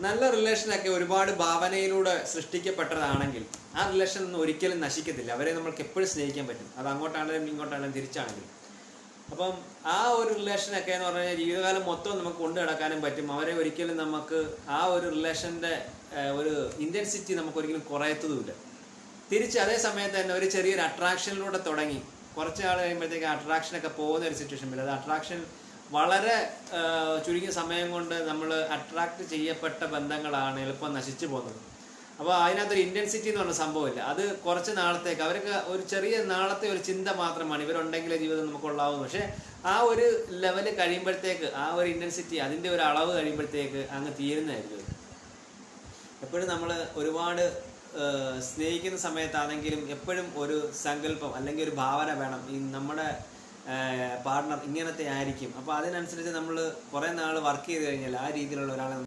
നല്ല റിലേഷനൊക്കെ ഒരുപാട് ഭാവനയിലൂടെ സൃഷ്ടിക്കപ്പെട്ടതാണെങ്കിൽ ആ റിലേഷൻ ഒന്നും ഒരിക്കലും നശിക്കത്തില്ല. അവരെ നമ്മൾക്ക് എപ്പോഴും സ്നേഹിക്കാൻ പറ്റും, അത് അങ്ങോട്ടാണെങ്കിലും ഇങ്ങോട്ടാണെങ്കിലും തിരിച്ചാണെങ്കിലും. അപ്പം ആ ഒരു റിലേഷനൊക്കെ എന്ന് പറഞ്ഞു കഴിഞ്ഞാൽ ജീവിതകാലം മൊത്തം നമുക്ക് കൊണ്ടു നടക്കാനും പറ്റും. അവരെ ഒരിക്കലും നമുക്ക് ആ ഒരു റിലേഷൻ്റെ ഒരു ഇൻറ്റൻസിറ്റി നമുക്ക് ഒരിക്കലും കുറയത്തതുമില്ല. തിരിച്ച് അതേ സമയത്ത് തന്നെ ഒരു ചെറിയൊരു അട്രാക്ഷനിലൂടെ തുടങ്ങി കുറച്ച് നാൾ കഴിയുമ്പോഴത്തേക്ക് അട്രാക്ഷനൊക്കെ പോകുന്ന ഒരു സിറ്റുവേഷൻ വരും. അത് അട്രാക്ഷൻ വളരെ ചുരുങ്ങിയ സമയം കൊണ്ട് നമ്മൾ അട്രാക്ട് ചെയ്യപ്പെട്ട ബന്ധങ്ങളാണ് എളുപ്പം നശിച്ചു പോകുന്നത്. അപ്പോൾ അതിനകത്തൊരു ഇൻറ്റൻസിറ്റി എന്ന് പറഞ്ഞ സംഭവമില്ല. അത് കുറച്ച് നാളത്തേക്ക് അവർക്ക് ഒരു ചെറിയ നാളത്തെ ഒരു ചിന്ത മാത്രമാണ്, ഇവരുണ്ടെങ്കിലേ ജീവിതം നമുക്കുള്ളാവുന്നു. പക്ഷേ ആ ഒരു ലെവല് കഴിയുമ്പോഴത്തേക്ക് ആ ഒരു ഇൻറ്റൻസിറ്റി അതിൻ്റെ ഒരു അളവ് കഴിയുമ്പോഴത്തേക്ക് അങ്ങ് തീരുന്നതായിരിക്കും. എപ്പോഴും നമ്മൾ ഒരുപാട് സ്നേഹിക്കുന്ന സമയത്താണെങ്കിലും എപ്പോഴും ഒരു സങ്കല്പം അല്ലെങ്കിൽ ഒരു ഭാവന വേണം, ഈ നമ്മുടെ പാർട്ണർ ഇങ്ങനത്തെ ആയിരിക്കും. അപ്പോൾ അതിനനുസരിച്ച് നമ്മൾ കുറേ നാൾ വർക്ക് ചെയ്ത് കഴിഞ്ഞാൽ ആ രീതിയിലുള്ള ഒരാളെ